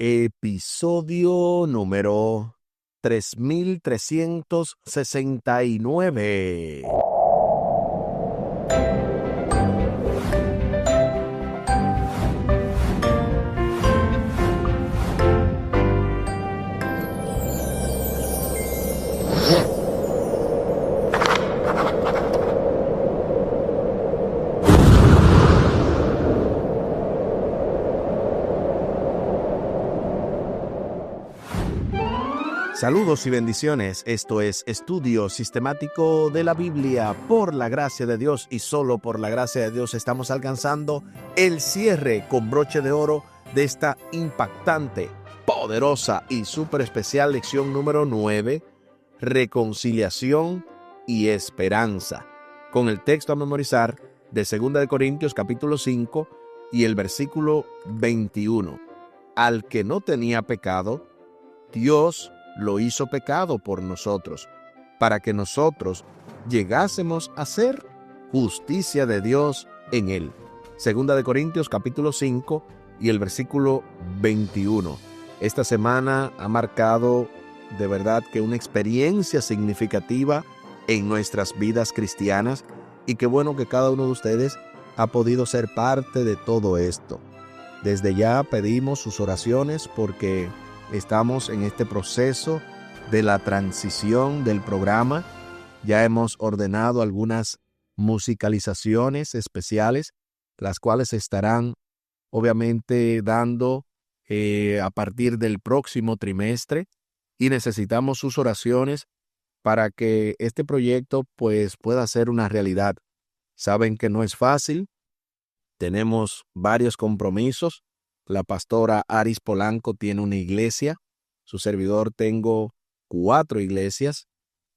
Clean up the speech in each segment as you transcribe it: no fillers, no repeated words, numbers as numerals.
Episodio número 3369. Saludos y bendiciones. Esto es Estudio Sistemático de la Biblia. Por la gracia de Dios y solo por la gracia de Dios estamos alcanzando el cierre con broche de oro de esta impactante, poderosa y súper especial lección número 9, reconciliación y esperanza, con el texto a memorizar de 2 de Corintios capítulo 5 y el versículo 21. Al que no tenía pecado, Dios lo hizo pecado por nosotros, para que nosotros llegásemos a ser justicia de Dios en él. 2 de Corintios capítulo 5 y el versículo 21. Esta semana ha marcado de verdad que una experiencia significativa en nuestras vidas cristianas, y qué bueno que cada uno de ustedes ha podido ser parte de todo esto. Desde ya pedimos sus oraciones porque estamos en este proceso de la transición del programa. Ya hemos ordenado algunas musicalizaciones especiales, las cuales estarán obviamente dando a partir del próximo trimestre, y necesitamos sus oraciones para que este proyecto pues pueda ser una realidad. Saben que no es fácil, tenemos varios compromisos. La pastora Aris Polanco tiene una iglesia, su servidor tengo 4 iglesias,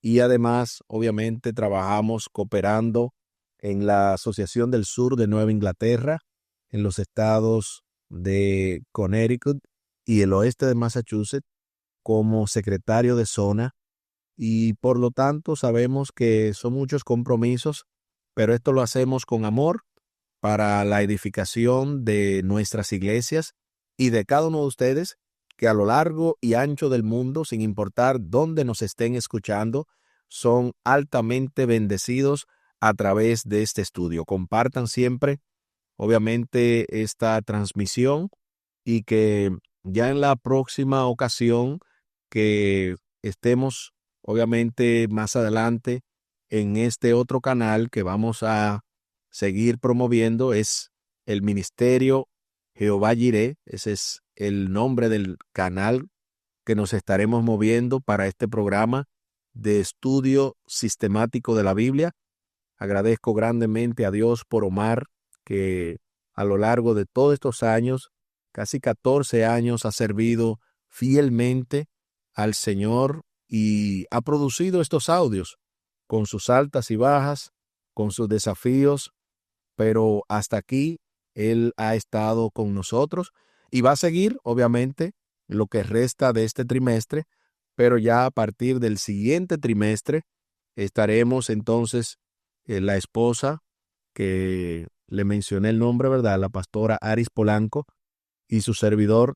y además obviamente trabajamos cooperando en la Asociación del Sur de Nueva Inglaterra, en los estados de Connecticut y el oeste de Massachusetts como secretario de zona, y por lo tanto sabemos que son muchos compromisos, pero esto lo hacemos con amor para la edificación de nuestras iglesias y de cada uno de ustedes que a lo largo y ancho del mundo, sin importar dónde nos estén escuchando, son altamente bendecidos a través de este estudio. Compartan siempre, obviamente, esta transmisión, y que ya en la próxima ocasión que estemos, obviamente, más adelante en este otro canal que vamos a seguir promoviendo, es el Ministerio Jehová Jireh. Ese es el nombre del canal que nos estaremos moviendo para este programa de estudio sistemático de la Biblia. Agradezco grandemente a Dios por Omar, que a lo largo de todos estos años, casi 14 años, ha servido fielmente al Señor y ha producido estos audios con sus altas y bajas, con sus desafíos, pero hasta aquí Él ha estado con nosotros y va a seguir, obviamente, lo que resta de este trimestre, pero ya a partir del siguiente trimestre estaremos entonces la esposa que le mencioné el nombre, ¿verdad? La pastora Aris Polanco y su servidor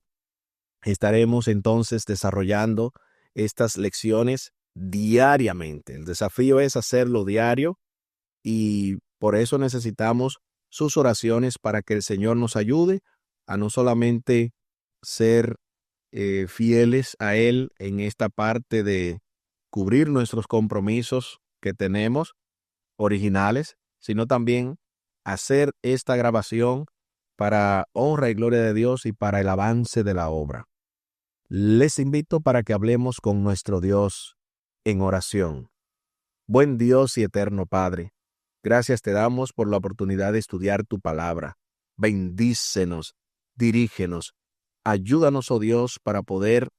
estaremos entonces desarrollando estas lecciones diariamente. El desafío es hacerlo diario, y por eso necesitamos sus oraciones para que el Señor nos ayude a no solamente ser fieles a Él en esta parte de cubrir nuestros compromisos que tenemos originales, sino también hacer esta grabación para honra y gloria de Dios y para el avance de la obra. Les invito para que hablemos con nuestro Dios en oración. Buen Dios y eterno Padre, gracias te damos por la oportunidad de estudiar tu palabra. Bendícenos, dirígenos, ayúdanos, oh Dios, para poder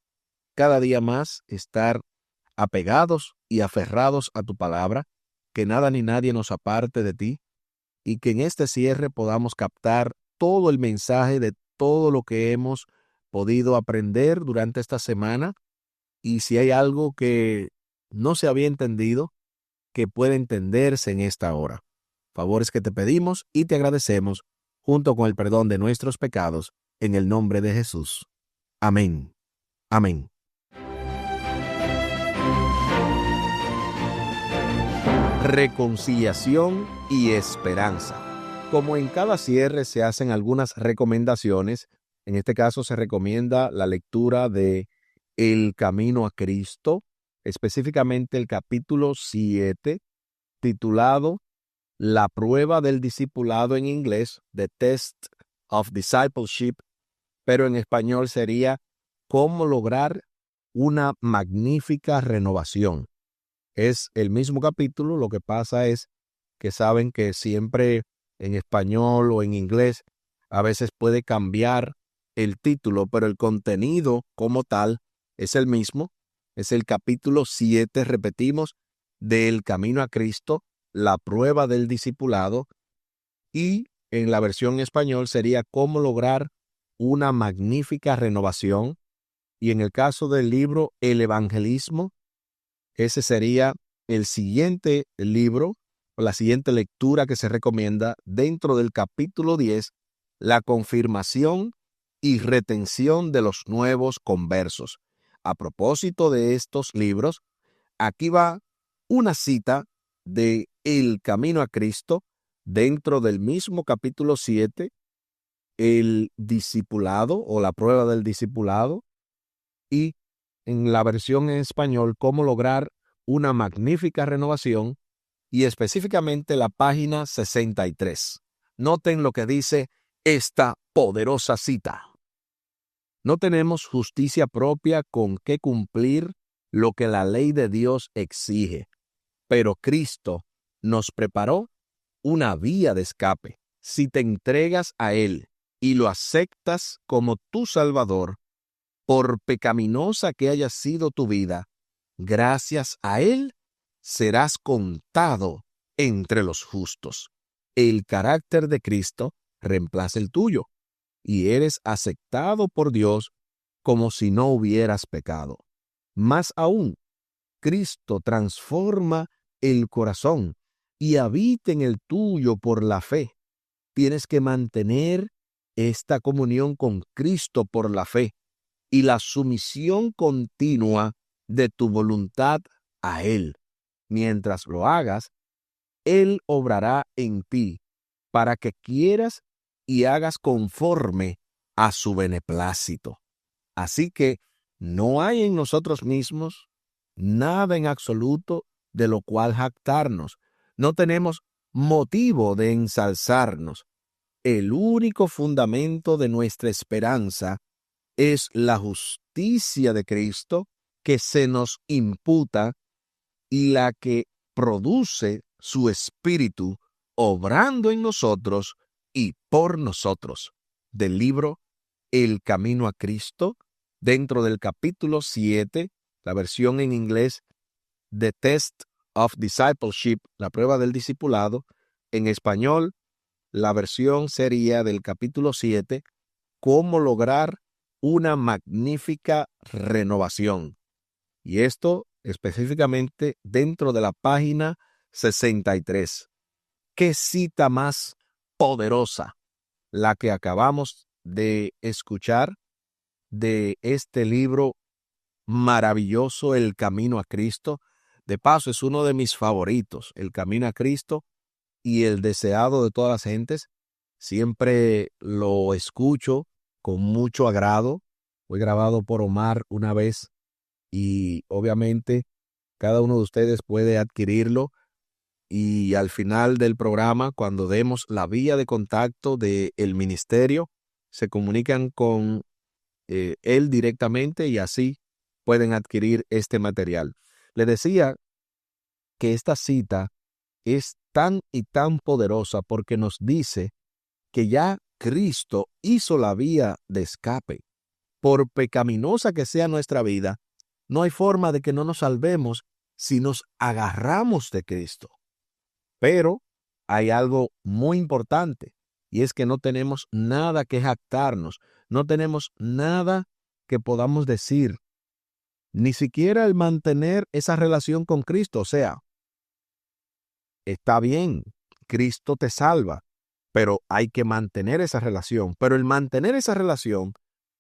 cada día más estar apegados y aferrados a tu palabra, que nada ni nadie nos aparte de ti, y que en este cierre podamos captar todo el mensaje de todo lo que hemos podido aprender durante esta semana, y si hay algo que no se había entendido, que puede entenderse en esta hora. Favores que te pedimos y te agradecemos, junto con el perdón de nuestros pecados, en el nombre de Jesús. Amén. Amén. Reconciliación y esperanza. Como en cada cierre se hacen algunas recomendaciones, en este caso se recomienda la lectura de El Camino a Cristo, específicamente el capítulo 7, titulado La prueba del discipulado en inglés, The Test of Discipleship, pero en español sería Cómo lograr una magnífica renovación. Es el mismo capítulo, lo que pasa es que saben que siempre en español o en inglés a veces puede cambiar el título, pero el contenido como tal es el mismo. Es el capítulo 7, repetimos, del Camino a Cristo, la prueba del discipulado, y en la versión en español sería cómo lograr una magnífica renovación. Y en el caso del libro El Evangelismo, ese sería el siguiente libro o la siguiente lectura que se recomienda dentro del capítulo 10, la confirmación y retención de los nuevos conversos. A propósito de estos libros, aquí va una cita de El Camino a Cristo dentro del mismo capítulo 7, el discipulado o la prueba del discipulado, y en la versión en español, cómo lograr una magnífica renovación, y específicamente la página 63. Noten lo que dice esta poderosa cita. No tenemos justicia propia con que cumplir lo que la ley de Dios exige, pero Cristo nos preparó una vía de escape. Si te entregas a Él y lo aceptas como tu Salvador, por pecaminosa que haya sido tu vida, gracias a Él serás contado entre los justos. El carácter de Cristo reemplaza el tuyo y eres aceptado por Dios como si no hubieras pecado. Más aún, Cristo transforma el corazón y habita en el tuyo por la fe. Tienes que mantener esta comunión con Cristo por la fe y la sumisión continua de tu voluntad a Él. Mientras lo hagas, Él obrará en ti para que quieras y hagas conforme a su beneplácito. Así que no hay en nosotros mismos nada en absoluto de lo cual jactarnos. No tenemos motivo de ensalzarnos. El único fundamento de nuestra esperanza es la justicia de Cristo que se nos imputa y la que produce su Espíritu obrando en nosotros y por nosotros. Del libro El Camino a Cristo, dentro del capítulo 7, la versión en inglés The Test of Discipleship, la prueba del discipulado. En español, la versión sería del capítulo 7, cómo lograr una magnífica renovación. Y esto específicamente dentro de la página 63. ¿Qué cita más poderosa la que acabamos de escuchar de este libro maravilloso, El Camino a Cristo? De paso, es uno de mis favoritos, El Camino a Cristo, y el deseado de todas las gentes. Siempre lo escucho con mucho agrado. Fue grabado por Omar una vez y obviamente cada uno de ustedes puede adquirirlo, y al final del programa, cuando demos la vía de contacto del ministerio, se comunican con él directamente y así pueden adquirir este material. Le decía que esta cita es tan y tan poderosa porque nos dice que ya Cristo hizo la vía de escape. Por pecaminosa que sea nuestra vida, no hay forma de que no nos salvemos si nos agarramos de Cristo. Pero hay algo muy importante, y es que no tenemos nada que jactarnos, no tenemos nada que podamos decir, ni siquiera el mantener esa relación con Cristo. O sea, está bien, Cristo te salva, pero hay que mantener esa relación. Pero el mantener esa relación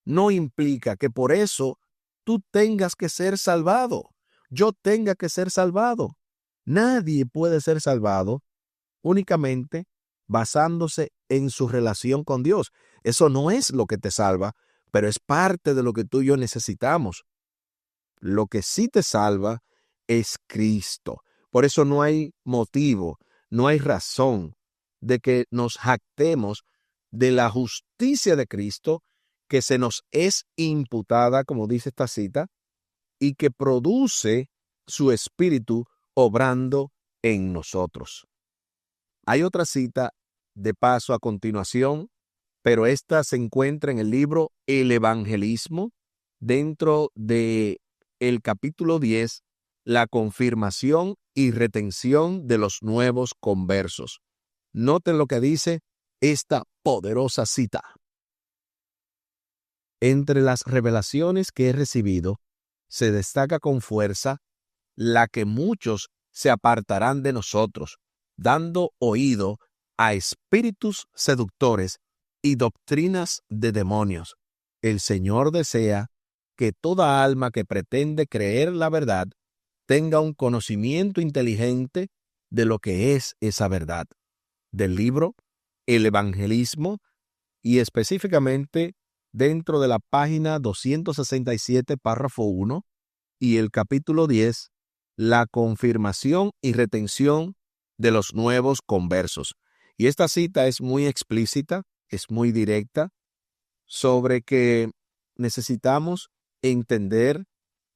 no implica que por eso tú tengas que ser salvado, yo tenga que ser salvado. Nadie puede ser salvado únicamente basándose en su relación con Dios. Eso no es lo que te salva, pero es parte de lo que tú y yo necesitamos. Lo que sí te salva es Cristo. Por eso no hay motivo, no hay razón de que nos jactemos de la justicia de Cristo que se nos es imputada, como dice esta cita, y que produce su Espíritu obrando en nosotros. Hay otra cita de paso a continuación, pero esta se encuentra en el libro El Evangelismo, dentro de el capítulo 10, la confirmación y retención de los nuevos conversos. Noten lo que dice esta poderosa cita. Entre las revelaciones que he recibido, se destaca con fuerza la que muchos se apartarán de nosotros, dando oído a espíritus seductores y doctrinas de demonios. El Señor desea que toda alma que pretende creer la verdad tenga un conocimiento inteligente de lo que es esa verdad. Del libro El Evangelismo, y específicamente dentro de la página 267, párrafo 1, y el capítulo 10, la confirmación y retención de los nuevos conversos. Y esta cita es muy explícita, es muy directa, sobre que necesitamos entender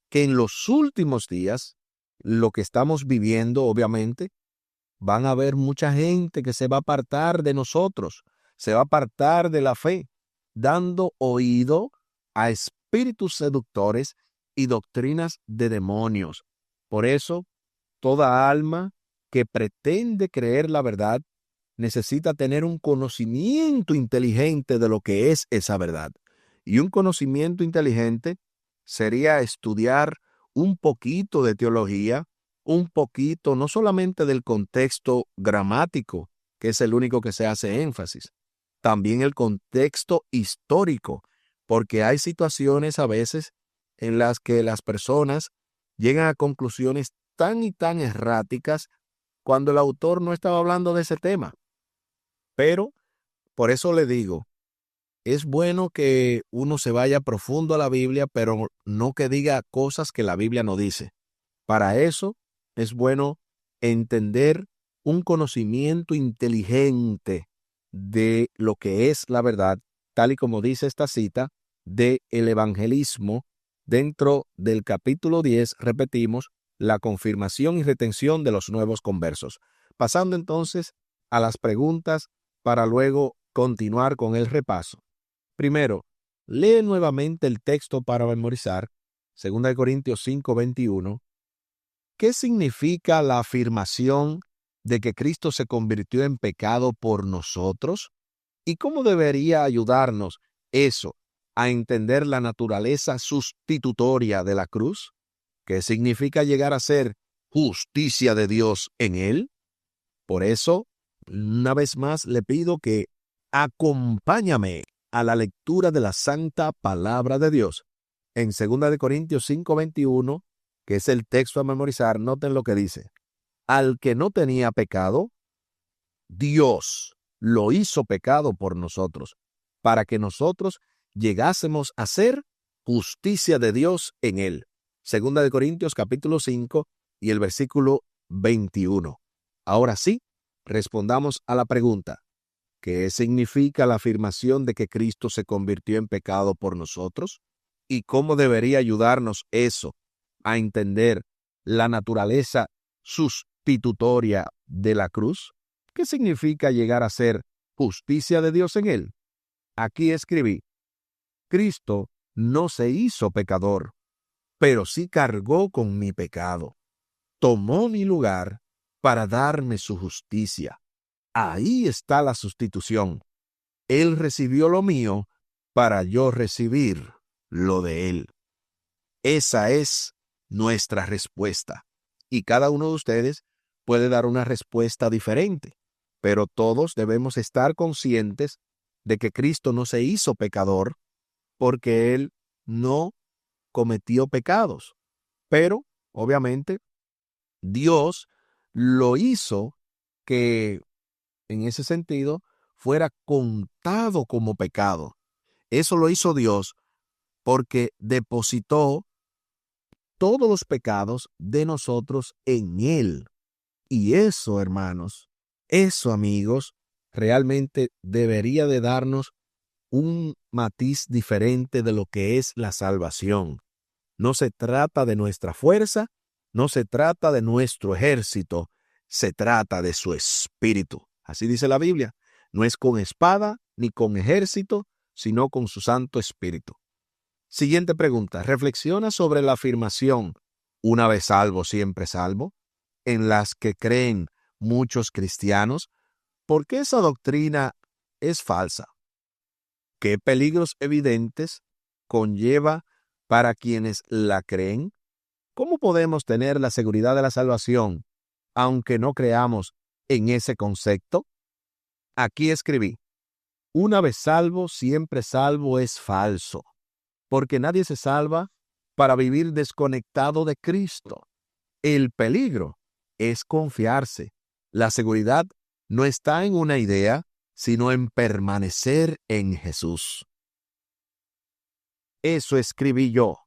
que en los últimos días, lo que estamos viviendo, obviamente, van a haber mucha gente que se va a apartar de nosotros, se va a apartar de la fe, dando oído a espíritus seductores y doctrinas de demonios. Por eso, toda alma que pretende creer la verdad necesita tener un conocimiento inteligente de lo que es esa verdad. Y un conocimiento inteligente sería estudiar un poquito de teología, un poquito no solamente del contexto gramático, que es el único que se hace énfasis, también el contexto histórico, porque hay situaciones a veces en las que las personas llegan a conclusiones tan y tan erráticas cuando el autor no estaba hablando de ese tema. Pero, por eso le digo, es bueno que uno se vaya profundo a la Biblia, pero no que diga cosas que la Biblia no dice. Para eso es bueno entender un conocimiento inteligente de lo que es la verdad, tal y como dice esta cita de el evangelismo dentro del capítulo 10, repetimos, la confirmación y retención de los nuevos conversos. Pasando entonces a las preguntas para luego continuar con el repaso. Primero, lee nuevamente el texto para memorizar, 2 Corintios 5:21. ¿Qué significa la afirmación de que Cristo se convirtió en pecado por nosotros? ¿Y cómo debería ayudarnos eso a entender la naturaleza sustitutoria de la cruz? ¿Qué significa llegar a ser justicia de Dios en él? Por eso, una vez más le pido que acompáñame a la lectura de la santa palabra de Dios. En 2 Corintios 5:21, que es el texto a memorizar, noten lo que dice. Al que no tenía pecado, Dios lo hizo pecado por nosotros, para que nosotros llegásemos a ser justicia de Dios en él. 2 Corintios capítulo 5 y el versículo 21. Ahora sí, respondamos a la pregunta. ¿Qué significa la afirmación de que Cristo se convirtió en pecado por nosotros? ¿Y cómo debería ayudarnos eso a entender la naturaleza sustitutoria de la cruz? ¿Qué significa llegar a ser justicia de Dios en él? Aquí escribí, Cristo no se hizo pecador, pero sí cargó con mi pecado. Tomó mi lugar para darme su justicia. Ahí está la sustitución. Él recibió lo mío para yo recibir lo de él. Esa es nuestra respuesta. Y cada uno de ustedes puede dar una respuesta diferente, pero todos debemos estar conscientes de que Cristo no se hizo pecador, porque él no cometió pecados. Pero, obviamente, Dios lo hizo que, en ese sentido, fuera contado como pecado. Eso lo hizo Dios porque depositó todos los pecados de nosotros en Él. Y eso, hermanos, eso, amigos, realmente debería de darnos un matiz diferente de lo que es la salvación. No se trata de nuestra fuerza, no se trata de nuestro ejército, se trata de su espíritu. Así dice la Biblia. No es con espada ni con ejército, sino con su Santo Espíritu. Siguiente pregunta. Reflexiona sobre la afirmación, una vez salvo, siempre salvo, en las que creen muchos cristianos. ¿Por qué esa doctrina es falsa? ¿Qué peligros evidentes conlleva para quienes la creen? ¿Cómo podemos tener la seguridad de la salvación, aunque no creamos en ese concepto? Aquí escribí, una vez salvo, siempre salvo es falso, porque nadie se salva para vivir desconectado de Cristo. El peligro es confiarse. La seguridad no está en una idea, sino en permanecer en Jesús. Eso escribí yo.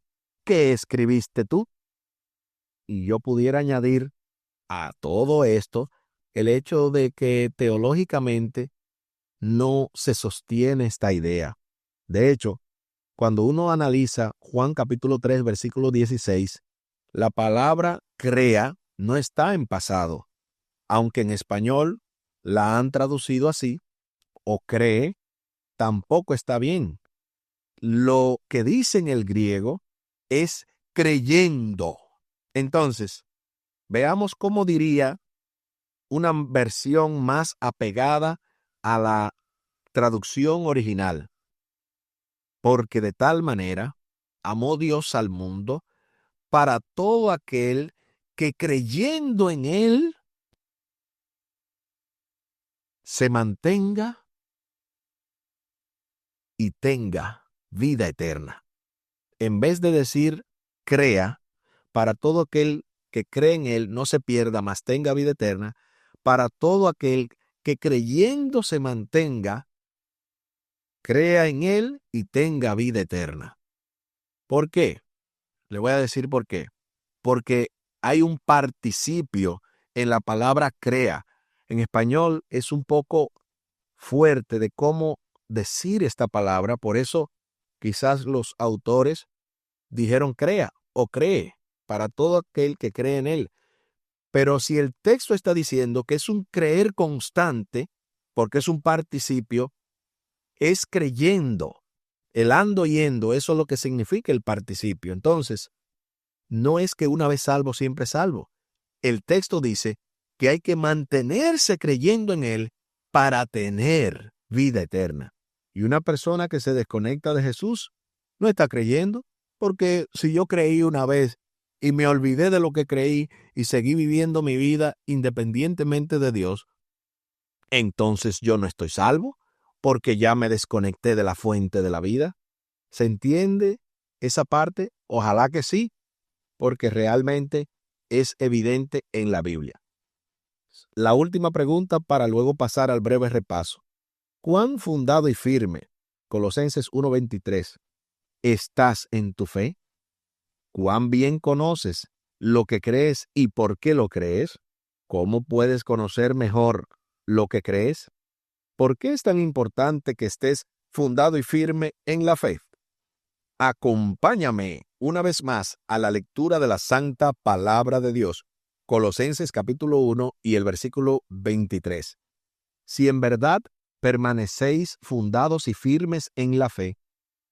¿Qué escribiste tú? Y yo pudiera añadir a todo esto el hecho de que teológicamente no se sostiene esta idea. De hecho, cuando uno analiza Juan capítulo 3, versículo 16, la palabra crea no está en pasado, aunque en español la han traducido así, o cree, tampoco está bien. Lo que dice en el griego es creyendo. Entonces, veamos cómo diría una versión más apegada a la traducción original. Porque de tal manera amó Dios al mundo para todo aquel que creyendo en Él se mantenga y tenga vida eterna. En vez de decir crea, para todo aquel que cree en Él no se pierda, mas tenga vida eterna, para todo aquel que creyendo se mantenga, crea en Él y tenga vida eterna. ¿Por qué? Le voy a decir por qué. Porque hay un participio en la palabra crea. En español es un poco fuerte de cómo decir esta palabra, por eso quizás los autores dijeron crea o cree para todo aquel que cree en Él. Pero si el texto está diciendo que es un creer constante, porque es un participio, es creyendo. El ando yendo, eso es lo que significa el participio. Entonces, no es que una vez salvo, siempre salvo. El texto dice que hay que mantenerse creyendo en Él para tener vida eterna. Y una persona que se desconecta de Jesús no está creyendo, porque si yo creí una vez y me olvidé de lo que creí y seguí viviendo mi vida independientemente de Dios, entonces yo no estoy salvo, porque ya me desconecté de la fuente de la vida. ¿Se entiende esa parte? Ojalá que sí, porque realmente es evidente en la Biblia. La última pregunta para luego pasar al breve repaso. ¿Cuán fundado y firme, Colosenses 1:23, estás en tu fe? ¿Cuán bien conoces lo que crees y por qué lo crees? ¿Cómo puedes conocer mejor lo que crees? ¿Por qué es tan importante que estés fundado y firme en la fe? Acompáñame una vez más a la lectura de la Santa Palabra de Dios, Colosenses capítulo 1 y el versículo 23. Si en verdad permanecéis fundados y firmes en la fe,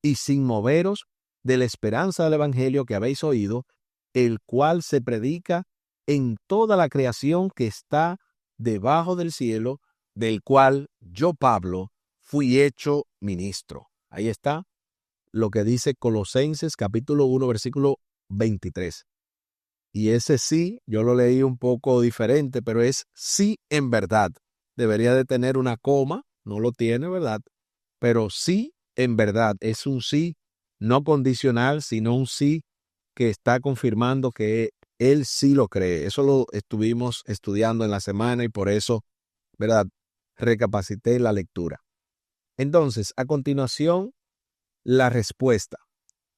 y sin moveros de la esperanza del Evangelio que habéis oído, el cual se predica en toda la creación que está debajo del cielo, del cual yo, Pablo, fui hecho ministro. Ahí está lo que dice Colosenses capítulo 1, versículo 23. Y ese sí, yo lo leí un poco diferente, pero es sí en verdad. Debería de tener una coma, no lo tiene, ¿verdad? Pero sí en verdad, es un sí no condicional, sino un sí que está confirmando que él sí lo cree. Eso lo estuvimos estudiando en la semana y por eso, ¿verdad? Recapacité la lectura. Entonces, a continuación, la respuesta.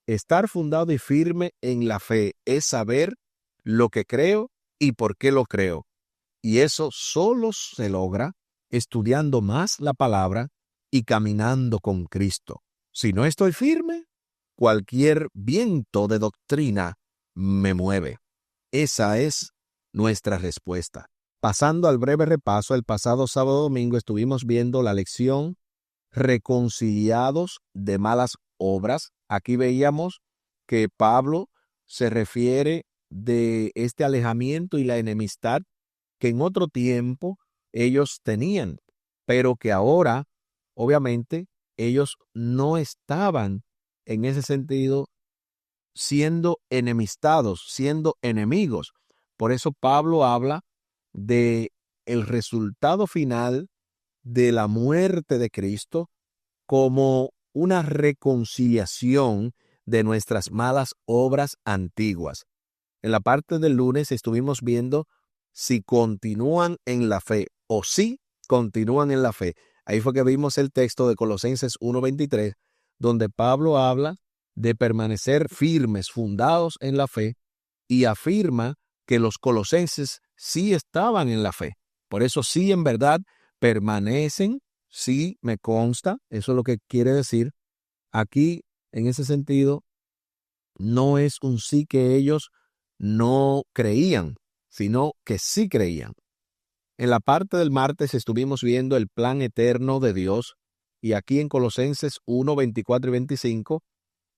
Estar fundado y firme en la fe es saber lo que creo y por qué lo creo. Y eso solo se logra estudiando más la palabra y caminando con Cristo. Si no estoy firme, cualquier viento de doctrina me mueve. Esa es nuestra respuesta. Pasando al breve repaso, el pasado sábado domingo estuvimos viendo la lección reconciliados de malas obras. Aquí veíamos que Pablo se refiere de este alejamiento y la enemistad que en otro tiempo ellos tenían, pero que ahora, obviamente, ellos no estaban en ese sentido siendo enemistados, siendo enemigos. Por eso Pablo habla de el resultado final de la muerte de Cristo como una reconciliación de nuestras malas obras antiguas. En la parte del lunes estuvimos viendo si continúan en la fe o si continúan en la fe. Ahí fue que vimos el texto de Colosenses 1:23, donde Pablo habla de permanecer firmes, fundados en la fe, y afirma que los colosenses sí estaban en la fe. Por eso sí, en verdad, permanecen, sí me consta, eso es lo que quiere decir. Aquí, en ese sentido, no es un sí que ellos no creían, sino que sí creían. En la parte del martes estuvimos viendo el plan eterno de Dios y aquí en Colosenses 1:24 y 25,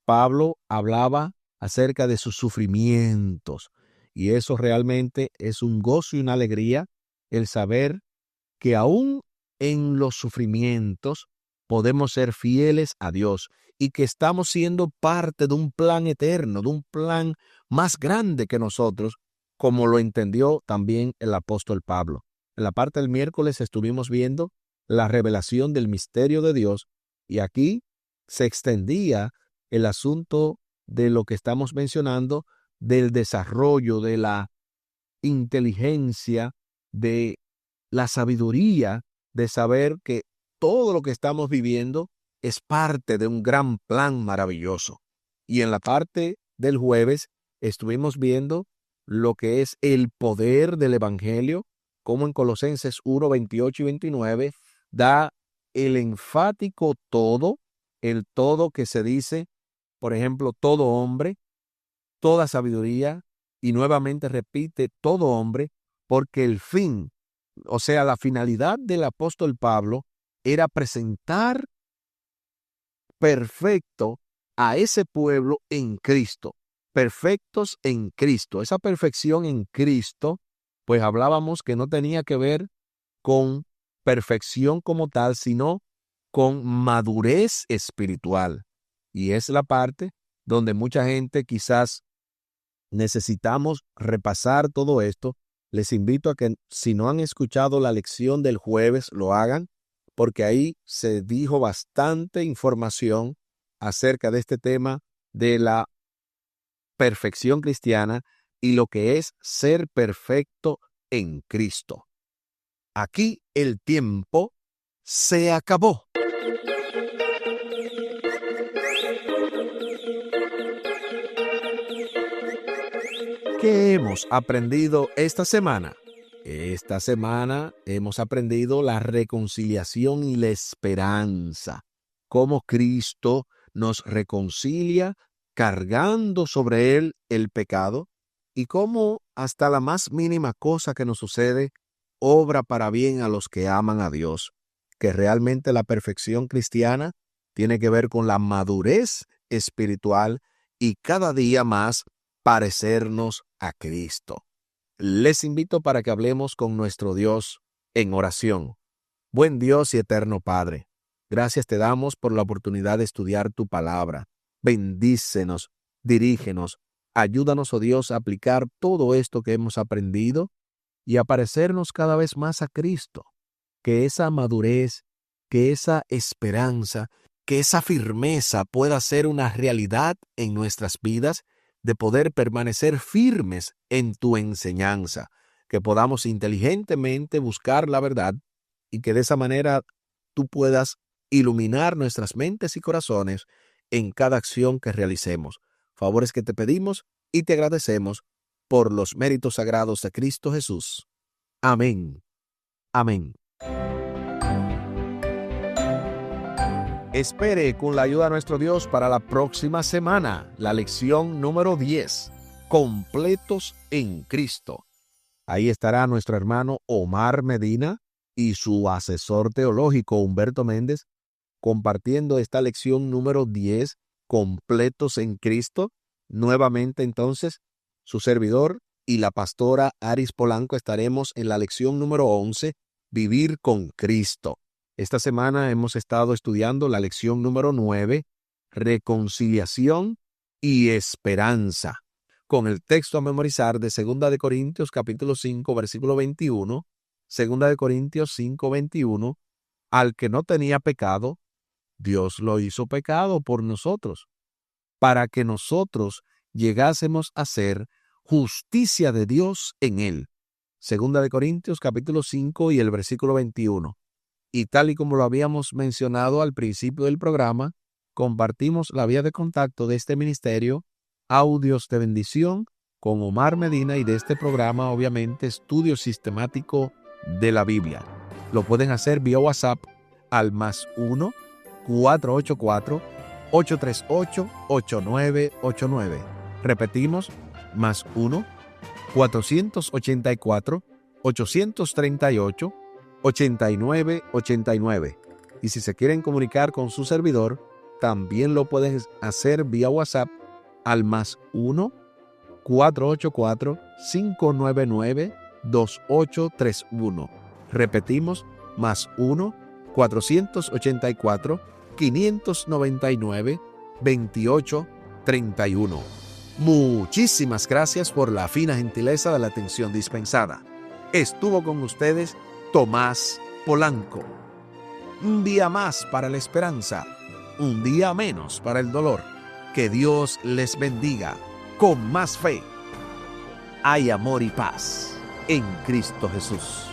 Pablo hablaba acerca de sus sufrimientos y eso realmente es un gozo y una alegría el saber que aún en los sufrimientos podemos ser fieles a Dios y que estamos siendo parte de un plan eterno, de un plan más grande que nosotros, como lo entendió también el apóstol Pablo. En la parte del miércoles estuvimos viendo la revelación del misterio de Dios y aquí se extendía el asunto de lo que estamos mencionando, del desarrollo, de la inteligencia, de la sabiduría de saber que todo lo que estamos viviendo es parte de un gran plan maravilloso. Y en la parte del jueves estuvimos viendo lo que es el poder del Evangelio, como en Colosenses 1:28 y 29 da el enfático todo, el todo que se dice, por ejemplo, todo hombre, toda sabiduría, y nuevamente repite todo hombre, porque el fin, o sea, la finalidad del apóstol Pablo era presentar perfecto a ese pueblo en Cristo, perfectos en Cristo. Esa perfección en Cristo, pues hablábamos que no tenía que ver con perfección como tal, sino con madurez espiritual. Y es la parte donde mucha gente quizás necesitamos repasar todo esto. Les invito a que si no han escuchado la lección del jueves, lo hagan, porque ahí se dijo bastante información acerca de este tema de la perfección cristiana y lo que es ser perfecto en Cristo. Aquí el tiempo se acabó. ¿Qué hemos aprendido esta semana? Esta semana hemos aprendido la reconciliación y la esperanza. Cómo Cristo nos reconcilia cargando sobre Él el pecado y cómo hasta la más mínima cosa que nos sucede obra para bien a los que aman a Dios. Que realmente la perfección cristiana tiene que ver con la madurez espiritual y cada día más parecernos a Cristo. Les invito para que hablemos con nuestro Dios en oración. Buen Dios y eterno Padre, gracias te damos por la oportunidad de estudiar tu palabra. Bendícenos, dirígenos, ayúdanos, oh Dios, a aplicar todo esto que hemos aprendido y a parecernos cada vez más a Cristo. Que esa madurez, que esa esperanza que esa firmeza pueda ser una realidad en nuestras vidas, de poder permanecer firmes en tu enseñanza, que podamos inteligentemente buscar la verdad y que de esa manera tú puedas iluminar nuestras mentes y corazones en cada acción que realicemos. Favores que te pedimos y te agradecemos por los méritos sagrados de Cristo Jesús. Amén. Amén. Espere con la ayuda de nuestro Dios para la próxima semana, la lección número 10, completos en Cristo. Ahí estará nuestro hermano Omar Medina y su asesor teológico Humberto Méndez compartiendo esta lección número 10, completos en Cristo. Nuevamente entonces, su servidor y la pastora Aris Polanco estaremos en la lección número 11, vivir con Cristo. Esta semana hemos estado estudiando la lección número 9, reconciliación y esperanza, con el texto a memorizar de 2 de Corintios capítulo 5, versículo 21, 2 de Corintios 5, 21, al que no tenía pecado, Dios lo hizo pecado por nosotros, para que nosotros llegásemos a ser justicia de Dios en él. 2 de Corintios capítulo 5 y el versículo 21. Y tal y como lo habíamos mencionado al principio del programa, compartimos la vía de contacto de este ministerio, audios de bendición, con Omar Medina y de este programa, obviamente, estudio sistemático de la Biblia. Lo pueden hacer vía WhatsApp al +1 484 838 8989. Repetimos, +1 484 838 8989. Y si se quieren comunicar con su servidor, también lo pueden hacer vía WhatsApp al +1 484 599 2831. Repetimos, +1 484 599 2831. Muchísimas gracias por la fina gentileza de la atención dispensada. Estuvo con ustedes Tomás Polanco. Un día más para la esperanza, un día menos para el dolor. Que Dios les bendiga. Con más fe, hay amor y paz en Cristo Jesús.